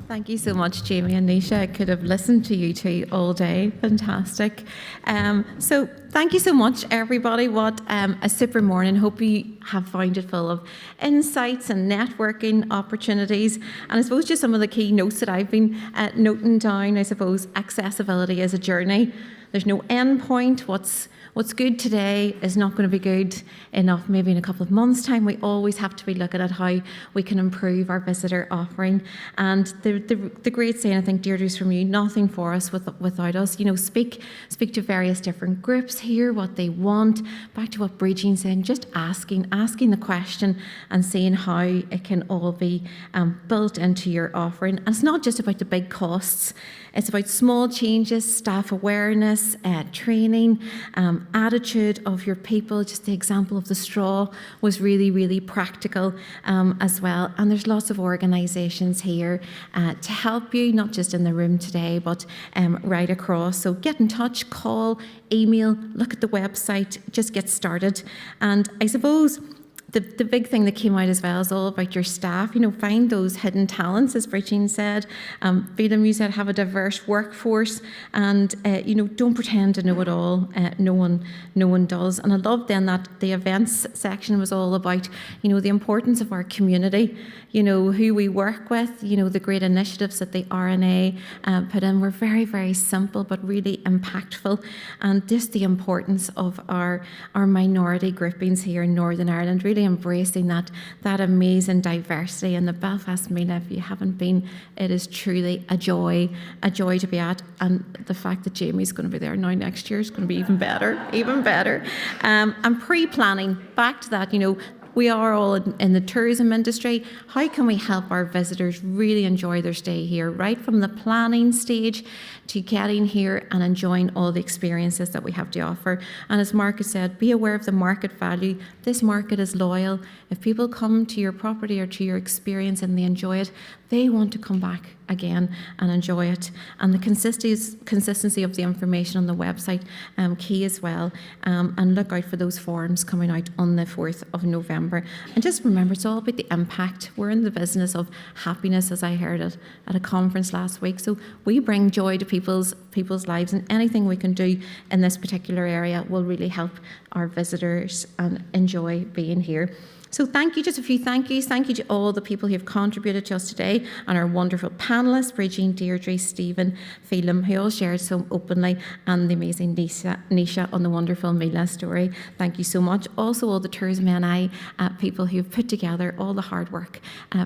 Thank you so much, Jamie and Nisha. I could have listened to you two all day. Fantastic. So thank you so much, everybody. What a super morning. Hope you have found it full of insights and networking opportunities. And I suppose just some of the key notes that I've been noting down, I suppose accessibility is a journey. There's no end point. What's good today is not going to be good enough maybe in a couple of months' time. We always have to be looking at how we can improve our visitor offering. And the great saying, I think, Deirdre's from you, nothing for us without us. You know, speak to various different groups, hear what they want. Back to what Bridget's saying, just asking the question and seeing how it can all be built into your offering. And it's not just about the big costs. It's about small changes, staff awareness, training, attitude of your people. Just the example of the straw was really, really practical as well. And there's lots of organisations here to help you, not just in the room today, but right across. So get in touch, call, email, look at the website, just get started. And I suppose the big thing that came out as well is all about your staff. You know, find those hidden talents, as Bridget said. Phelim, you said have a diverse workforce, and you know, don't pretend to know it all. No one does. And I love then that the events section was all about, you know, the importance of our community. You know, who we work with. You know, the great initiatives that the RNA put in were very, very simple but really impactful, and just the importance of our minority groupings here in Northern Ireland. Really embracing that amazing diversity. And the Belfast Mila, if you haven't been, it is truly a joy to be at. And the fact that Jamie's going to be there now next year is going to be even better. And pre-planning, back to that, you know, we are all in the tourism industry. How can we help our visitors really enjoy their stay here, right from the planning stage to getting here and enjoying all the experiences that we have to offer? And as Mark has said, be aware of the market value. This market is loyal. If people come to your property or to your experience and they enjoy it, they want to come back again and enjoy it. And the consistency of the information on the website, key as well. And look out for those forums coming out on the 4th of November. And just remember, it's all about the impact. We're in the business of happiness, as I heard it at a conference last week. So we bring joy to people's lives, and anything we can do in this particular area will really help our visitors and enjoy being here. So thank you, just a few thank yous. Thank you to all the people who have contributed to us today and our wonderful panellists, Bridget, Deirdre, Stephen, Phelim, who all shared so openly, and the amazing Nisha on the wonderful Mila story. Thank you so much. Also all the Tourism NI people who have put together all the hard work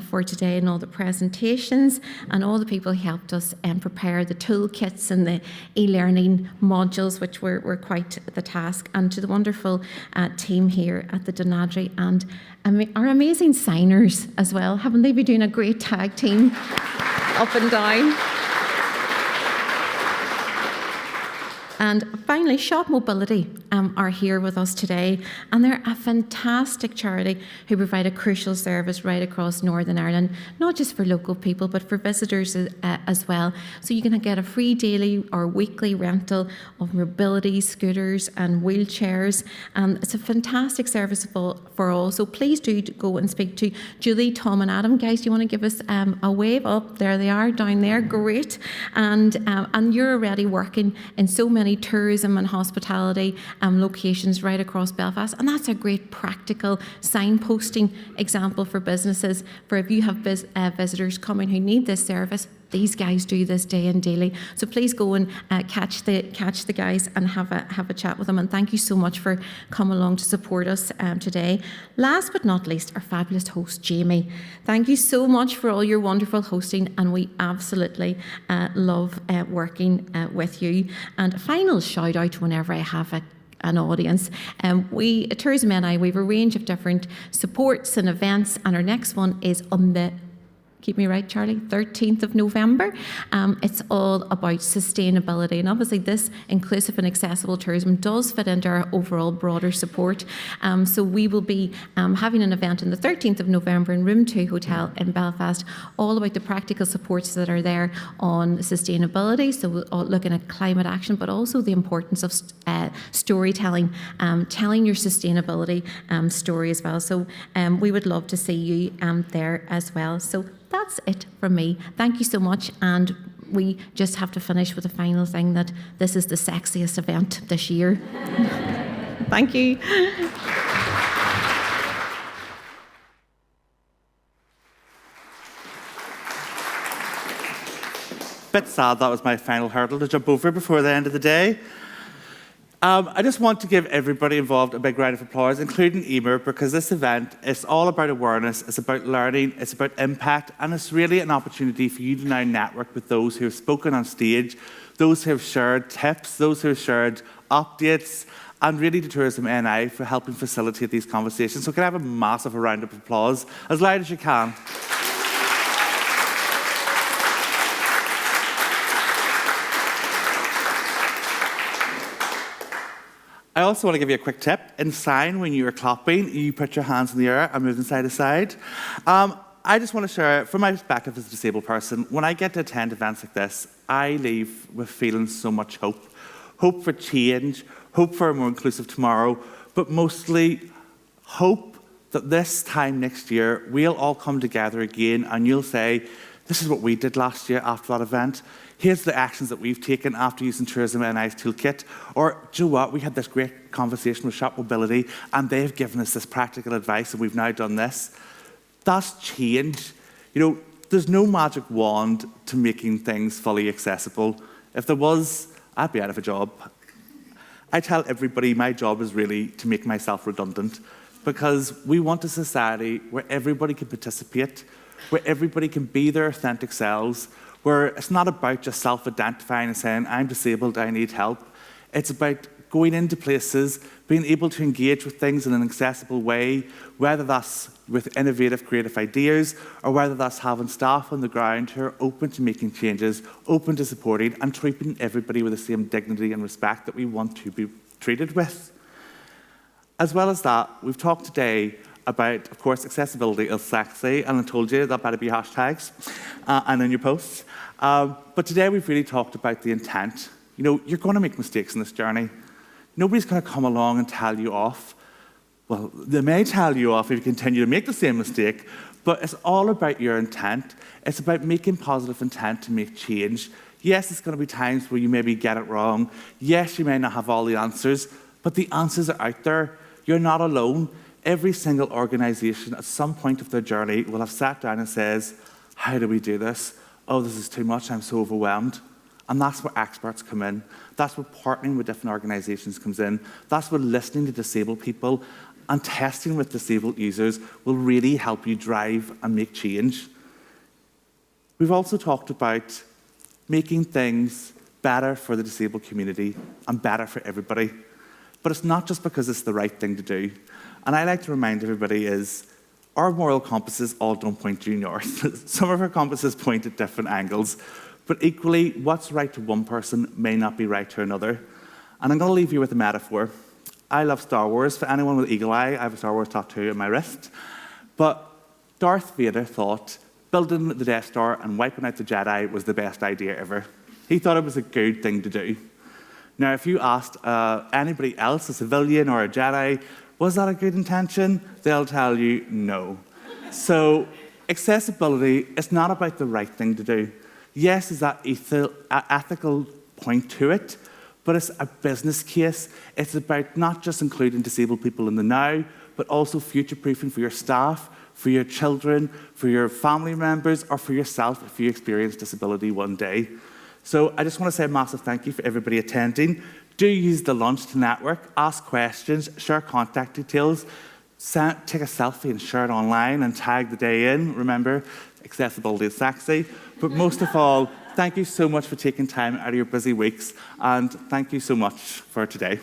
for today and all the presentations, and all the people who helped us prepare the toolkits and the e-learning modules, which were quite the task, and to the wonderful team here at the Dunadry and our amazing signers as well. Haven't they been doing a great tag team up and down? And finally, Shop Mobility are here with us today, and they're a fantastic charity who provide a crucial service right across Northern Ireland, not just for local people, but for visitors as well. So you can get a free daily or weekly rental of mobility scooters and wheelchairs. It's a fantastic service for all. So please do go and speak to Julie, Tom and Adam. Guys, do you want to give us a wave up? There they are down there. Great. And you're already working in so many tourism and hospitality locations right across Belfast, and that's a great practical signposting example for businesses, for if you have visitors coming who need this service. These guys do this day and daily. So please go and catch the guys and have a chat with them. And thank you so much for coming along to support us today. Last but not least, our fabulous host, Jamie. Thank you so much for all your wonderful hosting, and we absolutely love working with you. And a final shout out whenever I have an audience. We at Tourism NI, we have a range of different supports and events, and our next one is on the, keep me right, Charlie, 13th of November. It's all about sustainability. And obviously this inclusive and accessible tourism does fit into our overall broader support. So we will be having an event on the 13th of November in Room 2 Hotel in Belfast, all about the practical supports that are there on sustainability. So we're looking at climate action, but also the importance of storytelling, telling your sustainability story as well. So we would love to see you there as well. So that's it from me. Thank you so much, and we just have to finish with a final thing, that this is the sexiest event this year. Thank you. Bit sad that was my final hurdle to jump over before the end of the day. I just want to give everybody involved a big round of applause, including Eimear, because this event is all about awareness, it's about learning, it's about impact, and it's really an opportunity for you to now network with those who have spoken on stage, those who have shared tips, those who have shared updates, and really to Tourism NI for helping facilitate these conversations. So can I have a massive round of applause, as loud as you can. I also want to give you a quick tip. In sign, when you are clapping, you put your hands in the air and move them side to side. I just want to share, from my perspective as a disabled person, when I get to attend events like this, I leave with feeling so much hope. Hope for change, hope for a more inclusive tomorrow, but mostly hope that this time next year, we'll all come together again and you'll say, this is what we did last year after that event. Here's the actions that we've taken after using Tourism NI's toolkit. Or, do you know what? We had this great conversation with Shop Mobility and they've given us this practical advice and we've now done this. That's change. You know, there's no magic wand to making things fully accessible. If there was, I'd be out of a job. I tell everybody my job is really to make myself redundant, because we want a society where everybody can participate, where everybody can be their authentic selves, where it's not about just self-identifying and saying, I'm disabled, I need help. It's about going into places, being able to engage with things in an accessible way, whether that's with innovative, creative ideas, or whether that's having staff on the ground who are open to making changes, open to supporting, and treating everybody with the same dignity and respect that we want to be treated with. As well as that, we've talked today about, of course, accessibility is sexy, and I told you that better be hashtags and in your posts. But today we've really talked about the intent. You know, you're going to make mistakes in this journey. Nobody's going to come along and tell you off. Well, they may tell you off if you continue to make the same mistake, but it's all about your intent. It's about making positive intent to make change. Yes, there's going to be times where you maybe get it wrong. Yes, you may not have all the answers, but the answers are out there. You're not alone. Every single organisation at some point of their journey will have sat down and says, how do we do this? Oh, this is too much, I'm so overwhelmed. And that's where experts come in. That's where partnering with different organisations comes in. That's where listening to disabled people and testing with disabled users will really help you drive and make change. We've also talked about making things better for the disabled community and better for everybody. But it's not just because it's the right thing to do. And I like to remind everybody is, our moral compasses all don't point due north. Some of our compasses point at different angles. But equally, what's right to one person may not be right to another. And I'm going to leave you with a metaphor. I love Star Wars. For anyone with eagle eye, I have a Star Wars tattoo on my wrist. But Darth Vader thought building the Death Star and wiping out the Jedi was the best idea ever. He thought it was a good thing to do. Now, if you asked anybody else, a civilian or a Jedi, was that a good intention? They'll tell you no. So accessibility is not about the right thing to do. Yes, there's that ethical point to it, but it's a business case. It's about not just including disabled people in the now, but also future-proofing for your staff, for your children, for your family members, or for yourself if you experience disability one day. So I just want to say a massive thank you for everybody attending. Do use the lunch to network, ask questions, share contact details, take a selfie and share it online and tag the day in. Remember, accessibility is sexy. But most of all, thank you so much for taking time out of your busy weeks, and thank you so much for today.